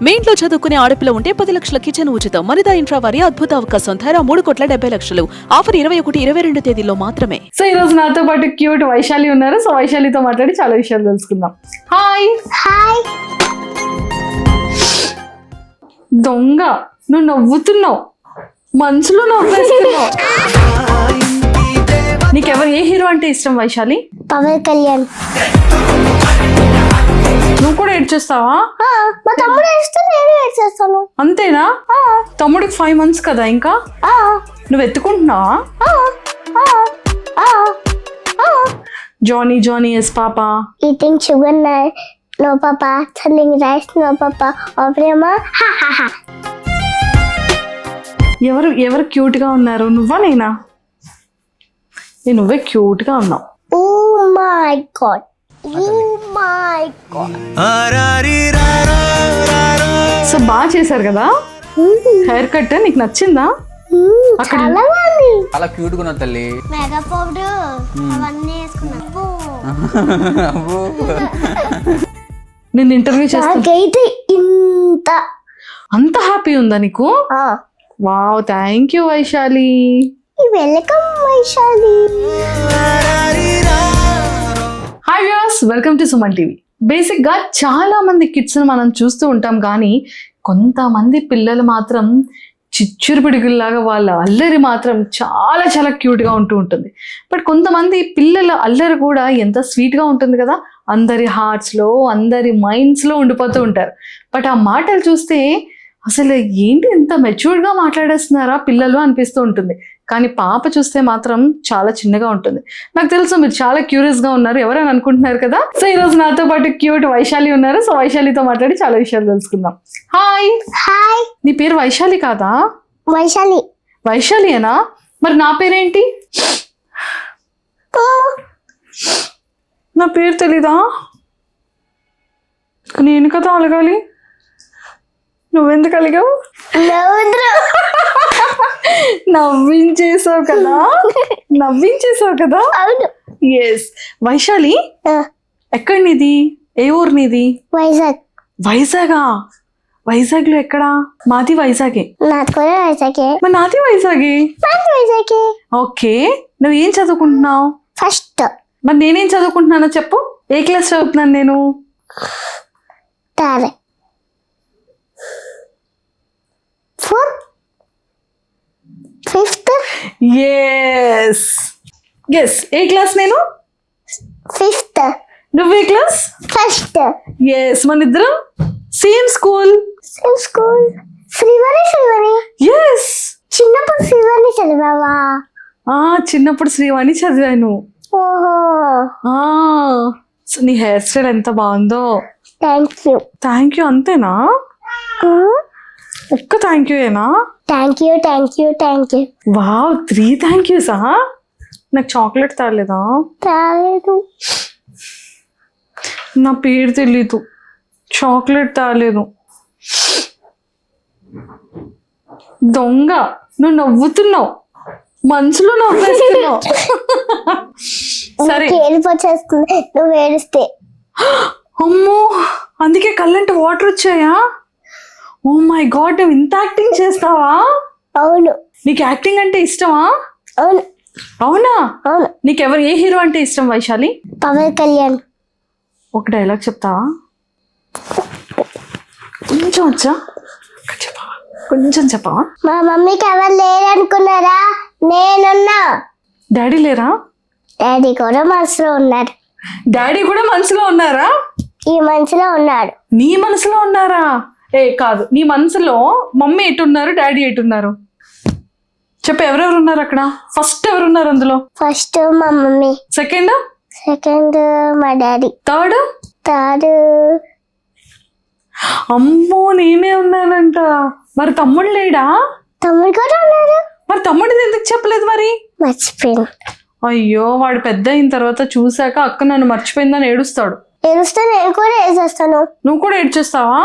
మీ ఇంట్లో చదువుకునే ఆడపిల్ల ఉంటే 10 లక్షల కిచెన్ ఉచితం. మనిదా ఇంట్రా వారి అద్భుత అవకాశం. ధర 3,70,00,000. ఆఫర్ 21-22 తేదీల్లో మాత్రమే. సో ఈ రోజు నాతో పాటు క్యూట్ వైశాలి ఉన్నారు. సో వైశాలితో మాట్లాడి చాలా విషయాలు తెలుసుకుందాం. Hi hi. దొంగ, నువ్వు నవ్వుతున్నావు, మనసులో నవ్వేస్తున్నావు. నీకెవరు ఏ హీరో అంటే ఇష్టం వైశాలి? పవన్ కళ్యాణ్. నువ్వు కూడా ఏడ్చేస్తావా? మా తమ్ముడు ఏడిస్తే నేను ఏడ్చేస్తాను. అంతేనా? తమ్ముడికి 5 months కదా ఇంకా. నువ్వు ఎత్తుకుంటున్నావా? Johny Johny yes papa. Eating sugar no papa, telling rice no papa, ఓ ప్రేమ హా హా హా. ఎవరు క్యూట్ గా ఉన్నారు, నువ్వా నేనా? నువ్వే క్యూట్ గా ఉన్నావు. Oh my god, oh my god. So బాగా చేశారు కదా హెయిర్ కట్. నీకు నచ్చిందా? అక్కడ చాలా బాగుంది. చాలా క్యూట్ గా ఉన్నావు తల్లి. మెగా పౌడర్ అవన్నీ వేసుకున్నాను. నేను ఇంటర్వ్యూ చేస్తా. నాకైతే ఇంత అంత హ్యాపీ ఉందా నీకు? Wow, thank you Vaishali. Welcome Vaishali. Hi viewers, welcome to Suman TV. Basic గా చాలా మంది కిడ్స్ మనం చూస్తూ ఉంటాం, కానీ కొంతమంది పిల్లలు మాత్రం చిచ్చురు పిడుగుల్లాగా వాళ్ళ అల్లరి మాత్రం చాలా చాలా క్యూట్ గా ఉంటుంది. బట్ కొంతమంది పిల్లల అల్లరి కూడా ఎంత స్వీట్ గా ఉంటుంది కదా, అందరి హార్ట్స్ లో అందరి మైండ్స్ లో ఉండిపోతూ ఉంటారు. బట్ ఆ మాటలు చూస్తే అసలు ఏంటి ఎంత మెచ్యూర్డ్ గా మాట్లాడేస్తున్నారా పిల్లలు అనిపిస్తూ ఉంటుంది. కానీ పాప చూస్తే మాత్రం చాలా చిన్నగా ఉంటుంది. నాకు తెలుసు మీరు చాలా క్యూరియస్ గా ఉన్నారు, ఎవరైనా అనుకుంటున్నారు కదా. సో ఈ రోజు నాతో పాటు క్యూట్ వైశాలి ఉన్నారు. సో వైశాలితో మాట్లాడి చాలా విషయాలు తెలుసుకుందాం. హాయ్. హాయ్. నీ పేరు వైశాలి కాదా? వైశాలి. వైశాలియేనా? మరి నా పేరేంటి? నా పేరు తెలీదా? నేను కదా అలగాలి, నువ్వెందుకు అలిగావు? నవ్వించేసావు కదా, నవ్వించేసావు కదా. అవును. ఎస్. వైశాలి, ఎక్కడ నీది? ఏ ఊరు నీది? వైజాగ్. వైజాగా? వైజాగ్ లో ఎక్కడా? మాది వైజాగే. నాకు కూడా వైజాగే. మరి నాది వైజాగే. నాకు వైజాగే. ఓకే, నువ్వు ఏం చదువుకుంటున్నావు? ఫస్ట్. మరి నేనేం చదువుకుంటున్నానో చెప్పు. ఏ క్లాస్ చదువుతున్నాను నేను? తారే. ఫోర్త్. ఫిఫ్త్. Yes yes. ఏ క్లాస్ నేను? ఫిఫ్త్. నువ్వే క్లాస్? ఫస్ట్. ఎస్, మన ఇద్దరం same school. Same school. Srivani. Yes. చిన్నప్పుడు శ్రీవాణి చదివావా? చిన్నప్పుడు శ్రీవాణి చదివాను. ఓహో. సో నీ హెయిర్ స్టైల్ ఎంత బాగుందో. Thank you. థ్యాంక్ యూ అంతేనా? ఒక్క థ్యాంక్ యూ ఏనా? Thank you thank you thank you. Wow, 3 thank యూసా? నాకు చాక్లెట్ తాగలేదా? తాలేదు. నా పేరు తెలీదు, చాక్లెట్ తాగలేదు. దొంగ, నువ్వు నవ్వుతున్నావు, మనసులో నవ్వేస్తున్నావు. సరే, ఏడుపు వచ్చేస్తుంది నువ్వు ఏడిస్తే. అమ్మో, అందుకే కళ్ళంటే వాటర్ వచ్చాయా? ఓ మై గాడ్, నువ్వు ఇంత యాక్టింగ్ చేస్తావా? అవును. నీకు యాక్టింగ్ అంటే ఇష్టమా? అవును. అవునా? అవును. నీకెవరు ఏ హీరో అంటే ఇష్టం వైశాలి? పవన్ కళ్యాణ్. ఒక డైలాగ్ చెప్తావా? కొంచెం వచ్చా? కొంచెం చెప్పవా? మా మమ్మీకి ఎవరు లేరు అనుకున్నారా? నేనున్నా. డాడీ లేరా? డాడీ కూడా మనసులో ఉన్నారు. డాడీ కూడా మనసులో ఉన్నారా? ఈ మనసులో ఉన్నాడు. నీ మనసులో ఉన్నారా? ఏ కాదు, నీ మనసులో మమ్మీ ఎటున్నారు, డాడీ ఎటున్నారు? చెప్పు, ఎవరెవరు ఉన్నారు అక్కడ? ఫస్ట్ ఎవరున్నారు అందులో? ఫస్ట్ మా మమ్మీ. సెకండ్? సెకండ్ మా డాడీ. థర్డ్? థర్డ్ అమ్మో, నేనే ఉన్నానంట. మరి తమ్ముడు లేడా? తమ్ముడు కూడా ఉన్నారు. మరి తమ్ముడిది ఎందుకు చెప్పలేదు మరి? మర్చిపోయింది. అయ్యో, వాడు పెద్ద అయిన తర్వాత చూసాక అక్క నన్ను మర్చిపోయిందని ఏడుస్తాడు. ఏడుస్తే నేను కూడా ఏడ్చేస్తాను. నువ్వు కూడా ఏడ్చేస్తావా?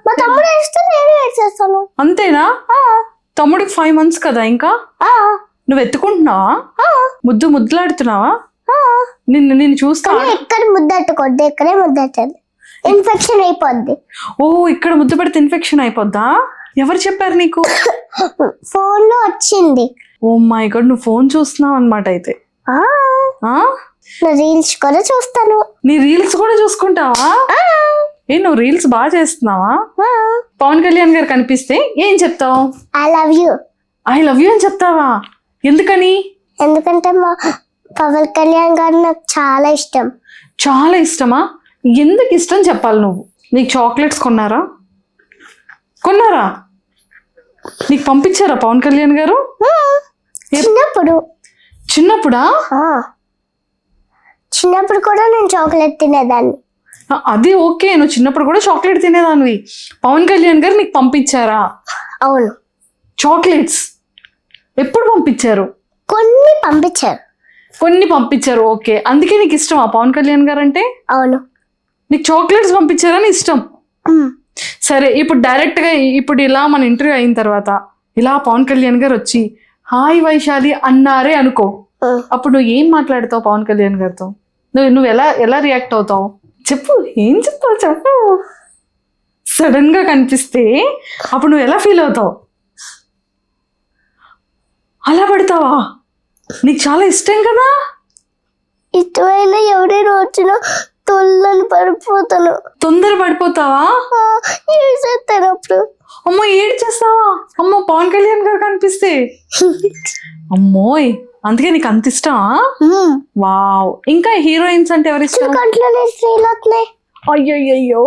మా తమ్ముడు ఏడుస్తే నేను ఏడ్చేస్తాను. అంతేనా? తమ్ముడికి 5 months కదా ఇంకా. నువ్వు ఎత్తుకుంటున్నావా? ముద్దులాడుతున్నావా? నిన్ను చూస్తా. ఎక్కడ ముద్దట్టుకోద్దు, ఎక్కడే ముద్దట్టండి. ఇన్ఫెక్షన్ అయిపోద్ది. ఓ ఇక్కడ ముద్దు పెడితే ఇన్ఫెక్షన్ అయిపోద్దా? ఎవరు చెప్పారు నీకు? ఫోన్ లో వచ్చింది. ఓ మై గాడ్, నువ్వు ఫోన్ చూస్తున్నావు అనమాట అయితే. ఆ, ఆ? నా రీల్స్ కూడా చూస్తాను. నీ రీల్స్ కూడా చూసుకుంటావా? నువ్వు రీల్స్ బాగా చేస్తున్నావా? పవన్ కళ్యాణ్ గారు కనిపిస్తే ఏం చెప్తావు? I love you. I love you అని చెప్తావా? ఎందుకని? ఎందుకంటే మా పవన్ కళ్యాణ్ గారు నాకు చాలా ఇష్టం. చాలా ఇష్టమా? ఎందుకు ఇష్టం చెప్పాలి నువ్వు. నీకు చాక్లెట్స్ కొన్నారా? నీకు పంపించారా పవన్ కళ్యాణ్ గారు? చిన్నప్పుడా? చిన్నప్పుడు కూడా నేను చాక్లెట్ తినేదాన్ని. అది ఓకే, నువ్వు చిన్నప్పుడు కూడా చాక్లెట్ తినేదానివి. పవన్ కళ్యాణ్ గారు నీకు పంపించారా? అవును. చాక్లెట్స్ ఎప్పుడు పంపించారు? కొన్ని పంపించారు. ఓకే, అందుకే నీకు ఇష్టమా పవన్ కళ్యాణ్ గారు అంటే? అవును. నీకు చాక్లెట్స్ పంపించారని ఇష్టం. సరే, ఇప్పుడు డైరెక్ట్ గా ఇప్పుడు ఇలా మన ఇంటర్వ్యూ అయిన తర్వాత ఇలా పవన్ కళ్యాణ్ గారు వచ్చి హాయ్ వైశాలి అన్నారే అనుకో, అప్పుడు నువ్వు ఏం మాట్లాడతావు పవన్ కళ్యాణ్ గారితో? నువ్వు ఎలా రియాక్ట్ అవుతావు చెప్పు. ఏం చెప్తావు చెప్పు. సడన్ గా కనిపిస్తే అప్పుడు నువ్వు ఎలా ఫీల్ అవుతావు? అలా పడతావా? నీకు చాలా ఇష్టం కదా. ఇష్టమైన ఎవరైనా వచ్చినా పడిపోతాను. తొందర పడిపోతావా? అప్పుడు అమ్మో ఏడ్చేస్తావా? అమ్మో పవన్ కళ్యాణ్ గారు కనిపిస్తే అమ్మోయ్, అందుకే నీకు అంత ఇష్టమా? వావ్. ఇంకా హీరోయిన్స్ అంటే ఎవరి ఇష్టం? అయ్యో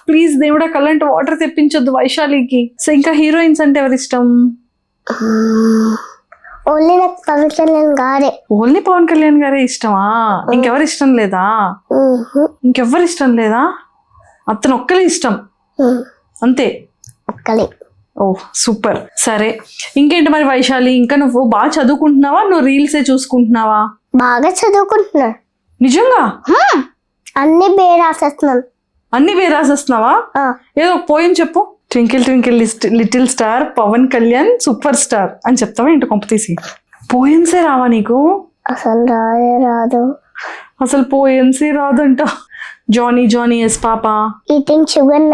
ప్లీజ్ దేవుడా కళ్ళంటే వాటర్ తెప్పించొద్దు వైశాలికి. సో ఇంకా హీరోయిన్స్ అంటే ఎవరి ఇష్టం? ఓన్లీ నాకు పవన్ కళ్యాణ్ గారే. ఓన్లీ పవన్ కళ్యాణ్ గారే ఇష్టమా? ఇంకెవరు ఇష్టం లేదా? ఇంకెవ్వరు ఇష్టం లేదా? అతను ఒక్కలే ఇష్టం అంతే? ఒక్కలే. ఓ సూపర్. సరే, ఇంకేంటి మరి వైశాలి? ఇంకా నువ్వు బాగా చదువుకుంటున్నావా? నువ్వు రీల్సే చూసుకుంటున్నావా? బాగా చదువుకుంటున్నా. నిజంగా? అన్ని రాసేస్తున్నాను. అన్ని రాసేస్తున్నావా? ఏదో ఒక పోయం చెప్పు. Twinkle twinkle little star Pawan Kalyan super star అని చెప్తావా ఏంటి కొంప తీసి? పోయమ్సే రావా నీకు? అసలు రాదు. అసలు పోయమ్సే రాదంట. Johny Johny yes papa, eating sugar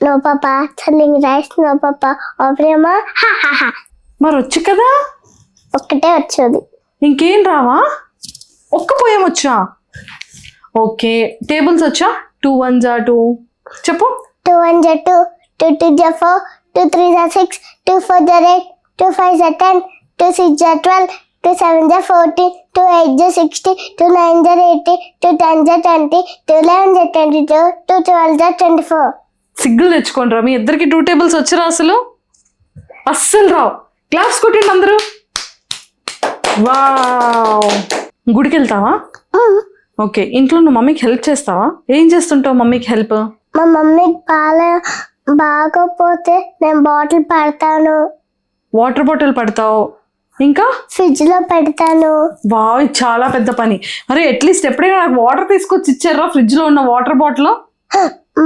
no papa, telling rice no papa, ప్రేమ. మరి వచ్చు కదా. ఒక్కటే వచ్చేది. ఇంకేం రావా? ఒక్క పోయం వచ్చా? ఓకే. టేబుల్స్ వచ్చా? 2 1s 2 చెప్పు. 2 1s 2, 2 2s 4, 2 3s 6, 2 4s 8, 2 5s 10, 2 6s 12, 2 7s 14, 2 8s 16, 2 9s 18, 2 10s 20, 2 11s 22, 2 12s 24. సిగ్గులు తెచ్చుకోండి రా, మీ ఇద్దరికి 2 టేబుల్స్ వచ్చరా? అస్సలు రావు. క్లాప్స్ కొట్టండి అందరూ. వావ్. గుడికి వెళ్తావా? ఓకే. ఇంట్లో నువ్వు మమ్మీకి హెల్ప్ చేస్తావా? ఏం చేస్తుంటావు మమ్మీకి హెల్ప్? మా మమ్మీకి బాగోపోతే నేను బాటిల్ పడతాను. వాటర్ బాటిల్ పడతావు? ఇంకా ఫ్రిడ్జ్ లో పెడతాను. వావ్, చాలా పెద్ద పని. అరే అట్లీస్ట్ ఎప్పుడైనా నాకు వాటర్ తీసుకొచ్చి ఇచ్చారా ఫ్రిడ్జ్ లో ఉన్న వాటర్ బాటిల్?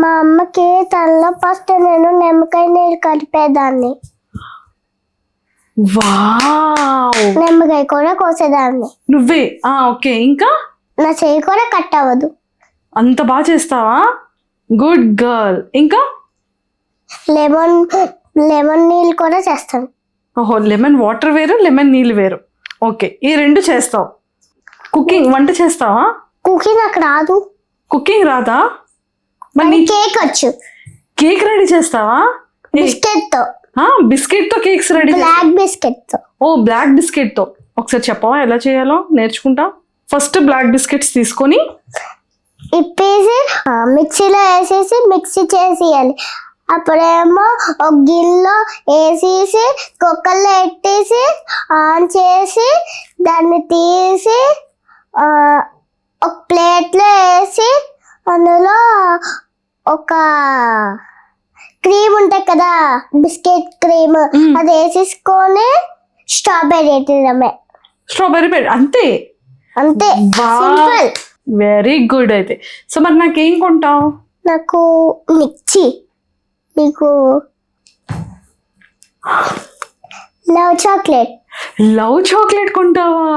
మా అమ్మకి తనలో ఫస్ట్ నేను నిమ్మకాయ నీళ్ళు కలిపేదాన్ని. వావ్. నిమ్మకాయ కూడా కోసేదాన్ని. నువ్వే? ఓకే. ఇంకా నా చెయ్యి కూడా కట్ అవ్వదు. అంత బాగా చేస్తావా? Good girl. ఇంకా లెమన్ నీళ్ళు కూడా చేస్తాను. ఓహో, లెమన్ వాటర్ వేరు, లెమన్ నీళ్ళు వేరు. ఓకే, ఈ 2 చేస్తావు. కుకింగ్, వంట చేస్తావా? కుకింగ్ నాకు రాదు. కుకింగ్ రాదా? మరి కేక్ వచ్చు. కేక్ రెడీ చేస్తావా? బిస్కెట్ తో. బిస్కెట్ తో కేక్స్ రెడీ? బ్లాక్ బిస్కెట్ తో. ఓ బ్లాక్ బిస్కెట్ తో. ఒకసారి చెప్పవా ఎలా చేయాలో? నేర్చుకుంటా. ఫస్ట్ బ్లాక్ బిస్కెట్స్ తీసుకొని ఇప్పేసి మిక్సీలో వేసేసి మిక్సీ చేసేయాలి. అప్పుడేమో ఒక గిన్నెలో వేసేసి కుక్కర్లో పెట్టేసి ఆన్ చేసి దాన్ని తీసి ఒక ప్లేట్లో వేసి అందులో ఒక క్రీమ్ ఉంటాయి కదా, బిస్కెట్ క్రీమ్, అది వేసేసుకొని స్ట్రాబెర్రీ వేయడమే. స్ట్రాబెర్రీ అంతే? అంతే, సింపుల్. Very good. అయితే సో మరి నాకేం కొంటావు? నాకు మిర్చి, నీకు లవ్ చాక్లెట్. లవ్ చాక్లెట్ కొంటావా?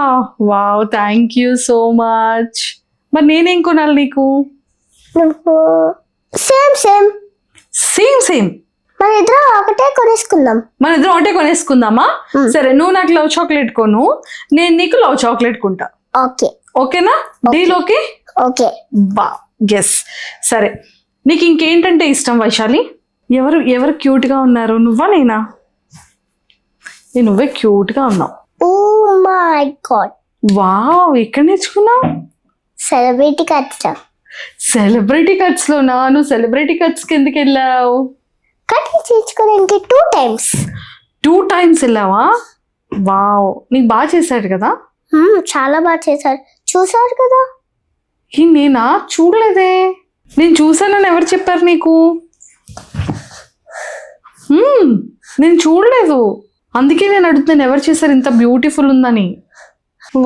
Wow, thank you so much. మరి నేనేం కొనాలి నీకు? నువ్వు సేమ్ సేమ్. Same same. మన ఇద్దరం ఒకటే కొనేసుకుందాం. మన ఇద్దరం ఒకటే కొనేసుకుందామా? సరే, నువ్వు నాకు లవ్ చాక్లెట్ కొను, నేను నీకు లవ్ చాక్లెట్ కొంటా. ఓకే ఓకేనా? Deal okay? ఓకే. బా ఎస్. సరే, నీకు ఇంకేంటంటే ఇష్టం వైశాలి? ఎవరు ఎవరు క్యూట్గా ఉన్నారు, నువ్వా నేనా? నువ్వే క్యూట్గా ఉన్నావు. Oh my God. వావ్, ఎక్కడ నేర్చుకున్నావు? సెలబ్రిటీ కట్ట. సెలబ్రిటీ కట్స్లోనా? నువ్వు సెలబ్రిటీ కట్స్కి ఎందుకు వెళ్ళావు? కటింగ్ చేయించుకోవడానికి 2 times. 2 times వెళ్ళావా? వావ్, నీకు బాగా చేశాడు కదా? చాలా బాగా చేశారు. చూసారు కదా? నేనా? చూడలేదే. నేను చూసానని ఎవరు చెప్పారు నీకు? నేను చూడలేదు, అందుకే నేను అడుగుతున్నాను ఎవరు చేశారు ఇంత బ్యూటిఫుల్ ఉందని.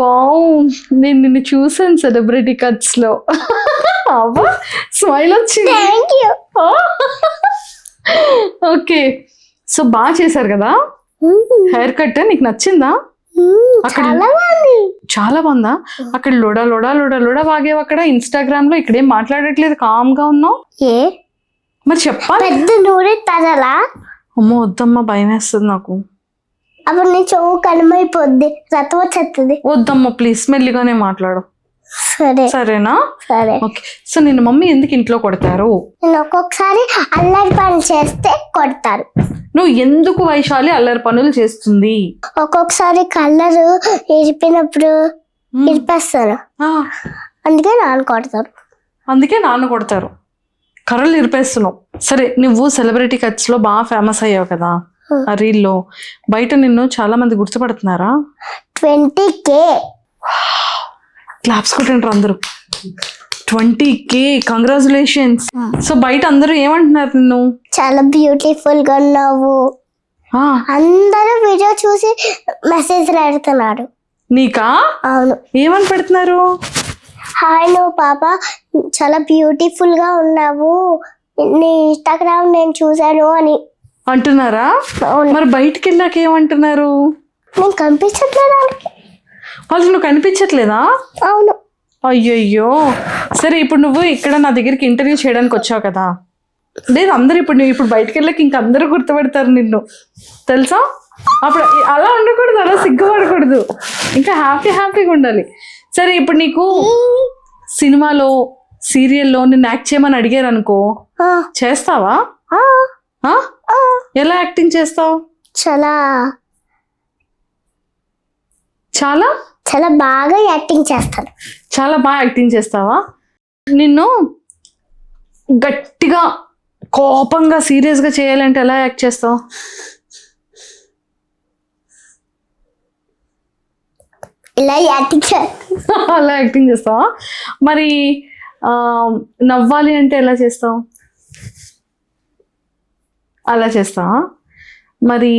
వావ్, నేను నిన్ను చూసాను సెలబ్రిటీ కట్స్ లో. అవ్వా, స్మైల్ వచ్చింది. Thank you. ఓకే, సో బాగా చేశారు కదా? హెయిర్ కట్ నీకు నచ్చిందా? చాలా బాగుంది. చాలా బాగుందా? అక్కడ లోడా లోడా లోడా లోడా వాగేవు అక్కడ ఇన్స్టాగ్రామ్ లో. ఇక్కడేం మాట్లాడట్లేదు, కామ్ గా ఉన్నావు. ఏ మరి చెప్పాలి. పెద్ద నూనె తగలా? అమ్మో వద్దమ్మా, భయం వేస్తుంది నాకు. అప్పుడు నీ చెవు కనుమైపోద్ది, రతం వచ్చేస్తుంది. వద్దమ్మా ప్లీజ్, మెల్లిగానే మాట్లాడు. సరే సరేనా? సరే. ఓకే, సో నిన్ను మమ్మీ ఎందుకు ఇంట్లో కొడతారు? నేను ఒక్కొక్కసారి అల్లరి పని చేస్తే కొడతారు. నువ్వు ఎందుకు వైశాలి అల్లరి పనులు చేస్తుంది? ఒక్కొక్కసారి కలరు ఇరిపినప్పుడు ఇరిపేస్తారు, ఆ, అందుకే నాన్న కొడతారు. అందుకే నాన్న కొడతారు. కర్రలు ఇరిపేస్తున్నావు. సరే, నువ్వు సెలబ్రిటీ కట్స్ లో బాగా ఫేమస్ అయ్యావు కదా ఆ రీల్లో. బయట నిన్ను చాలా మంది గుర్తుపడుతున్నారా? 20K. క్లాప్స్ కొట్టండి అందరూ. 20K, congratulations. సో బయట అందరూ ఏమంటున్నారు నిన్ను? చాలా బ్యూటిఫుల్ గా ఉన్నావు. ఆ, అందరూ వీడియో చూసి మెసేజ్ పెడుతున్నారు. నీకా? అవును. ఏమని పెడుతున్నారు? హాయ్ నువ్వు పాప చాలా బ్యూటిఫుల్ గా ఉన్నావు, నీ ఇన్స్టాగ్రామ్ నేను చూసాను అని అంటున్నారా? అవును. మరి బయటికి వెళ్ళాక ఏమంటున్నారు? నేను కనిపించట్లేదు వాళ్ళకి. వాళ్ళు నువ్వు కనిపించట్లేదా? అవును. అయ్యయ్యో. సరే, ఇప్పుడు నువ్వు ఇక్కడ నా దగ్గరికి ఇంటర్వ్యూ చేయడానికి వచ్చావు కదా? లేదు, అందరు నువ్వు ఇప్పుడు బయటకు వెళ్ళాక ఇంక అందరూ గుర్తుపడతారు నిన్ను, తెలుసా? అప్పుడు అలా ఉండకూడదు, అలా సిగ్గుపడకూడదు, ఇంకా హ్యాపీగా ఉండాలి. సరే, ఇప్పుడు నీకు సినిమాలో సీరియల్లో నిన్ను యాక్ట్ చేయమని అడిగారు అనుకో, చేస్తావా? ఎలా యాక్టింగ్ చేస్తావు? చాలా చాలా చాలా బాగా యాక్టింగ్ చేస్తాను. చాలా బాగా యాక్టింగ్ చేస్తావా? నిన్ను గట్టిగా కోపంగా సీరియస్గా చేయాలంటే ఎలా యాక్ట్ చేస్తావు? ఇలా యాక్టింగ్ చేస్తాను. అలా యాక్టింగ్ చేస్తావా? మరి నవ్వాలి అంటే ఎలా చేస్తావు? అలా చేస్తావా? మరి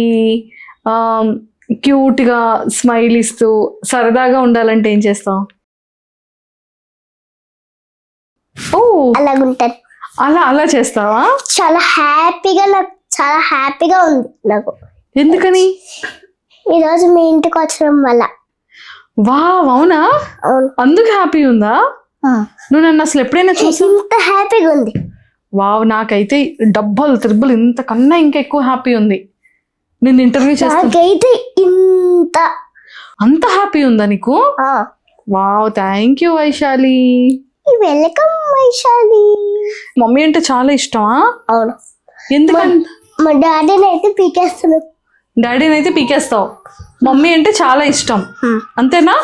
క్యూట్గా స్మైల్ ఇస్తూ సరదాగా ఉండాలంటే ఏం చేస్తావు? ఓ, అలాగుంటాను. అలా చేస్తావా? చాలా హ్యాపీగా, నాకు చాలా హ్యాపీగా ఉంది నాకు. ఎందుకని? ఈరోజు మీ ఇంటికి వచ్చడం వల్ల. వావ్, అవునా? అవును. అందుకు హ్యాపీ ఉందా? నువ్వు నన్ను అసలు ఎప్పుడైనా చూసి ఇంత హ్యాపీగా ఉంది. వావ్, నాకైతే డబ్బులు త్రిబ్బులు ఇంతకన్నా ఇంకా ఎక్కువ హ్యాపీ ఉంది. నేను ఇంటర్వ్యూ చేస్తా, నాకైతే ఇంత అంత హ్యాపీ ఉందా నీకు? Wow, thank you Vaishali. Welcome Vaishali. Mummy అంటే చాలా ఇష్టమా? అవును. ఎందుకని? మా డాడీని అయితే పీకేస్తాను. డాడీని అయితే పీకేస్తావు, మమ్మీ అంటే చాలా ఇష్టం, అంతేనా?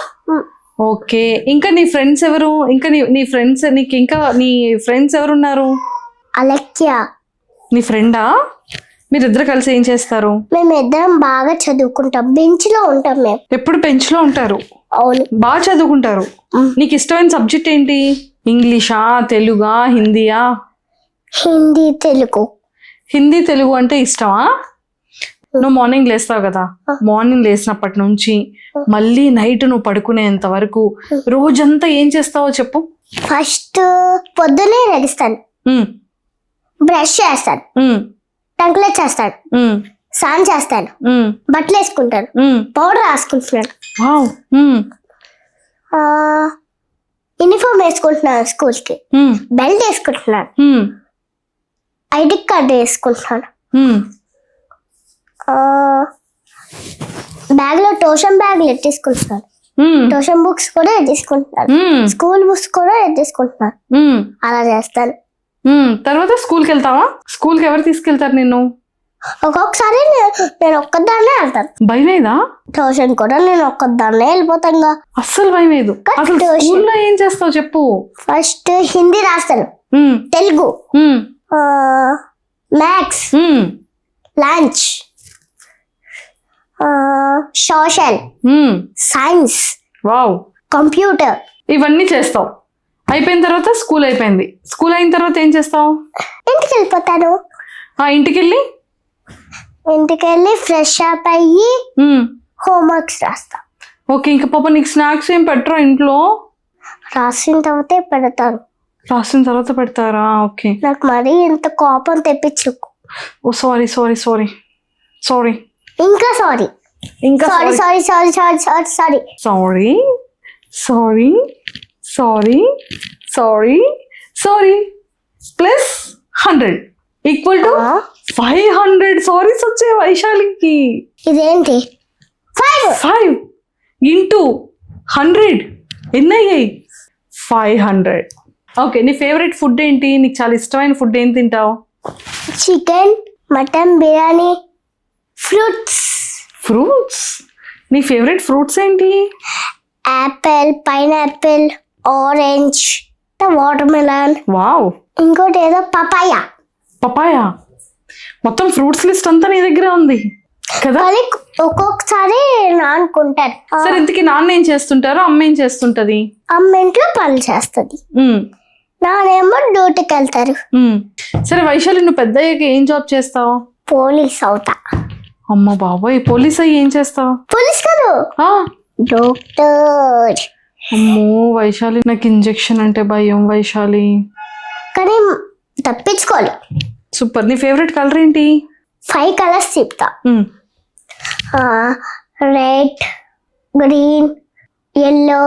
ఓకే. ఇంకా నీ ఫ్రెండ్స్ ఎవరు? ఇంకా నీ ఫ్రెండ్స్, నీకు ఇంకా నీ ఫ్రెండ్స్ ఎవరు ఉన్నారు? అలక్య. నీ ఫ్రెండా? మీరిద్దరు కలిసి ఏం చేస్తారు? మేము ఇద్దరం బాగా చదువుకుంటాం, బెంచ్ లో ఉంటాం మేము. ఎప్పుడు బెంచ్ లో ఉంటారు? అవును. బాగా చదువుకుంటారు. నీకు ఇష్టమైన సబ్జెక్ట్ ఏంటి? ఇంగ్లీషా, తెలుగా, హిందీయా? హిందీ, తెలుగు. హిందీ, తెలుగు అంటే ఇష్టమా? నువ్వు మార్నింగ్ లేస్తావు కదా, మార్నింగ్ లేచినప్పటి నుంచి మళ్ళీ నైట్ నువ్వు పడుకునేంత వరకు రోజంతా ఏం చేస్తావో చెప్పు. ఫస్ట్ పొద్దునే లెగిస్తాను, బ్రష్ చేస్తాను, టంకులే చేస్తాను, స్నానం చేస్తాను, బట్టలు వేసుకుంటాను, పౌడర్ రాసుకుంటున్నాను, యూనిఫామ్ వేసుకుంటున్నాను, స్కూల్కి బెల్ట్ వేసుకుంటున్నాను, ఐడి కార్డు వేసుకుంటాను. బ్యాగ్ లో ట్యూషన్ బ్యాగ్ ఎట్టేసుకుంటున్నాను. ట్యూషన్ బుక్స్ కూడా ఎట్టేసుకుంటున్నాను. స్కూల్ బుక్స్ కూడా ఎట్టేసుకుంటున్నాను. అలా చేస్తాను. తర్వాత స్కూల్కి వెళ్తావా? స్కూల్కి ఎవరు తీసుకెళ్తారు నిన్ను? ఒక్కొక్కసారి నేను ఒక్కదాన్నే వెళ్తాను. భయం లేదా? ట్యూషన్ కూడా నేను ఒక్కదాన్నే వెళ్ళిపోతాను. అస్సలు భయం లేదు. అసలు స్కూల్లో ఏం చేస్తావు చెప్పు? ఫస్ట్ హిందీ రాస్తాను, Telugu, maths, lunch, social, science, wow, computer. ఇవన్నీ చేస్తావు. అయిపోయిన తర్వాత స్కూల్ అయిపోయింది. స్కూల్ అయిన తర్వాత ఏం చేస్తావు? ఇంటికి వెళ్ళిపోతాను. ఇంటికి వెళ్ళి ఫ్రెష్ అప్ అయ్యి హోంవర్క్స్ రాస్తా. ఓకే, ఇంకా పాప నీకు స్నాక్స్ ఏం పెట్టరా ఇంట్లో? రాసిన తర్వాతే పెడతాను. రాసిన తర్వాత పెడతారా? ఓకే. నాకు మరీ ఇంత కోపం తెప్పించు. ఓ సారీ సారీ సారీ సారీ ఇంకా సారీ ఇంకా sorry sorry sorry sorry sorry sorry sorry sorry sorry sorry sorry plus 100 equal to 500 saris వచ్చాయి వైశాలికి. ఇదేంటి? 5 ఇంటూ 100 ఎన్ని అయ్యాయి? 500. ఓకే, నీ ఫేవరెట్ ఫుడ్ ఏంటి? నీకు చాలా ఇష్టమైన ఫుడ్ ఏం తింటావు? Chicken, mutton, biryani, fruits. Fruits? నీ ఫేవరెట్ ఫ్రూట్స్ ఏంటి? Apple, pineapple, orange, water melon. Wow. ఇంకోటి ఏదో పపాయ. పపాయా? మొత్తం ఫ్రూట్స్ లిస్ట్ అంతా నీ దగ్గర ఉంది కదా? కానీ ఒక్కొక్కసారి నానుకుంటారు. సరే, ఇంతకీ నాన్న ఏం చేస్తుంటారు, అమ్మ ఏం చేస్తుంటది? అమ్మ ఇంట్లో పనులు చేస్తుంది, నానేమో డ్యూటీకి వెళ్తారు. సరే వైశాలి, నువ్వు పెద్ద అయ్యాక ఏం జాబ్ చేస్తావు? పోలీస్ అవుతా. అమ్మ బాబాయ్, పోలీస్ అయ్యి ఏం చేస్తావు? పోలీస్ కాదు, డాక్టర్. అమ్మో వైశాలి, నాకు ఇంజెక్షన్ అంటే భయం వైశాలి. కానీ తప్పించుకోవాలి. సూపర్. నీ ఫేవరెట్ కలర్ ఏంటి? 5 కలర్స్ చెప్తా. Red, green, yellow,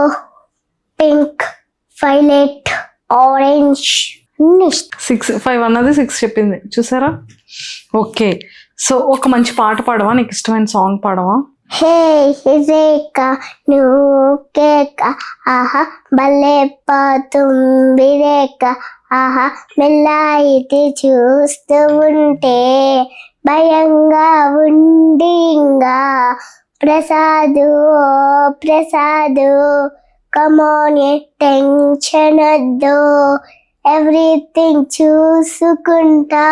pink, violet, orange. 5 అన్నది 6 చెప్పింది చూసారా? ఓకే, సో ఒక మంచి పాట పాడవా? నీకు ఇష్టమైన సాంగ్ పాడవా? హే రేఖ నువ్వు కేక ఆహా భలే పాతుంది రేఖ ఆహా మెల్లాయితే చూస్తూ ఉంటే భయంగా ఉండింగా ప్రసాదు ప్రసాదు కమోన్ టెన్షన్ వద్దు ఎవ్రీథింగ్ చూసుకుంటా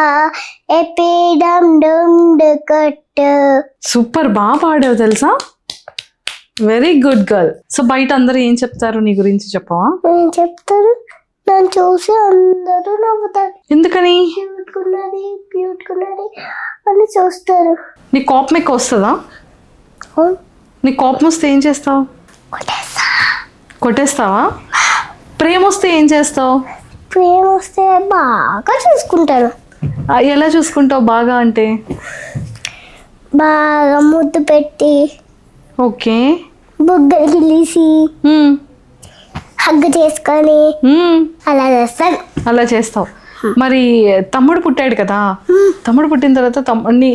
ఎపిడమ్ డుమ్డు కొట్టు. సూపర్, బాగా పాడావు తెలుసా? Very good girl. సో బయట అందరూ ఏం చెప్తారు నీ గురించి చెప్పవా? ఏం చెప్తారు? నన్ను చూసి అందరూ నవ్వుతారు. ఎందుకని? క్యూట్ కున్నది అని చూస్తారు. నీ కోపం ఎక్కువ వస్తుందా? నీ కోపం వస్తే ఏం చేస్తావు? కొట్టేస్తావా? ప్రేమ వస్తే ఏం చేస్తావు? ప్రేమ వస్తే బాగా చూసుకుంటారు. ఎలా చూసుకుంటావు బాగా అంటే? బాగా ముద్దు పెట్టి, ఓకే, బుగ్గలు గిల్లేసి, హగ్ చేసుకొని అలా చేస్తాను. అలా చేస్తావు. మరి తమ్ముడు పుట్టాడు కదా, తమ్ముడు పుట్టిన తర్వాత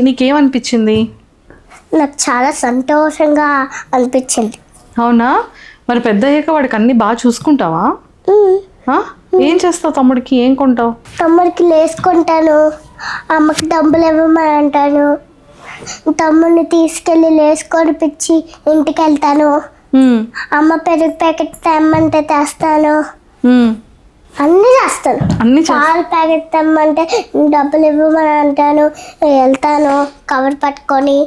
నీకేమనిపించింది? నాకు చాలా సంతోషంగా అనిపించింది. అవునా? మరి పెద్ద అయ్యాక వాడికి అన్ని బాగా చూసుకుంటావా? ఏం చేస్తావు తమ్ముడికి? ఏం కొంటావు? తమ్ముడికి లేసుకుంటాను, అమ్మకి డబ్బులు ఇవ్వమని అంటాను, తమ్ముడిని తీసుకెళ్ళి లేసుకొనిపించి ఇంటికి వెళ్తాను, అమ్మ పెరుగు ప్యాకెట్ తెమ్మంటే తెస్తాను, అన్నీ చేస్తాను. పాల ప్యాకెట్ తెమ్మంటే డబ్బులు ఇవ్వమని అంటాను, వెళ్తాను కవర్ పట్టుకొని.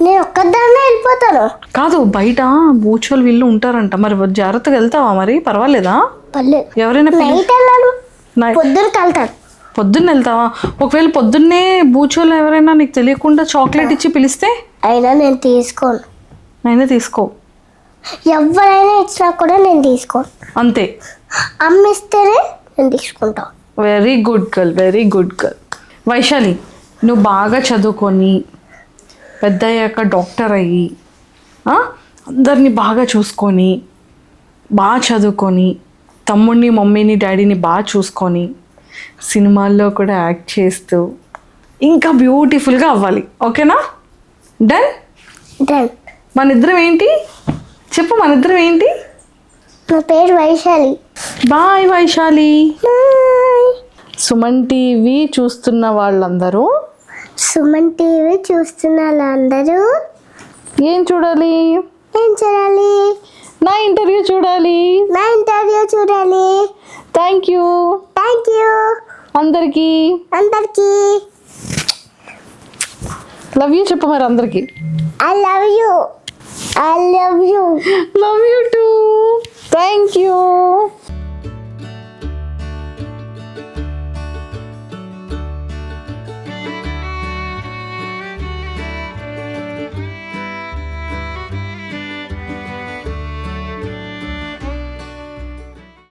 నేను ఒక్కదాన్నే వెళ్ళిపోతాను. కాదు, బయట బూచోలు వీళ్ళు ఉంటారంట, మరి జాగ్రత్తగా వెళ్తావా? మరి పర్వాలేదా? ఎవరైనా నైట్ వెళ్ళాను, పొద్దున్నకి వెళ్తాను. పొద్దున్న వెళ్తావా? ఒకవేళ పొద్దున్నే బూచోలు ఎవరైనా నీకు తెలియకుండా చాక్లెట్ ఇచ్చి పిలిస్తే? అయినా నేను తీసుకోను. అయినా తీసుకో? ఎవరైనా ఇచ్చినా కూడా నేను తీసుకోను. అంతే? అమ్మిస్తేనే నేను తీసుకుంటా. Very good girl, very good girl. Vaishali, నువ్వు బాగా చదువుకొని పెద్ద అయ్యాక డాక్టర్ అయ్యి అందరినీ బాగా చూసుకొని బాగా చదువుకొని తమ్ముడిని మమ్మీని డాడీని బాగా చూసుకొని సినిమాల్లో కూడా యాక్ట్ చేస్తూ ఇంకా బ్యూటిఫుల్గా అవ్వాలి. ఓకేనా? డన్. డన్. మన ఇద్దరం ఏంటి చెప్పు, మన ఇద్దరం ఏంటి? నా పేరు Vaishali. Bye Vaishali. Bye. Suman TV చూస్తున్న వాళ్ళందరూ సుమన్ టీవీ చూస్తున్న వాళ్ళందరూ ఏం చూడాలి? ఏం చూడాలి? నా ఇంటర్వ్యూ చూడాలి. నా ఇంటర్వ్యూ చూడాలి. Thank you. థ్యాంక్ యూ అందరికీ అందరికీ. లవ్ యూ చెప్పు మరి అందరికీ. I love you. I love you. Love you two. Thank you.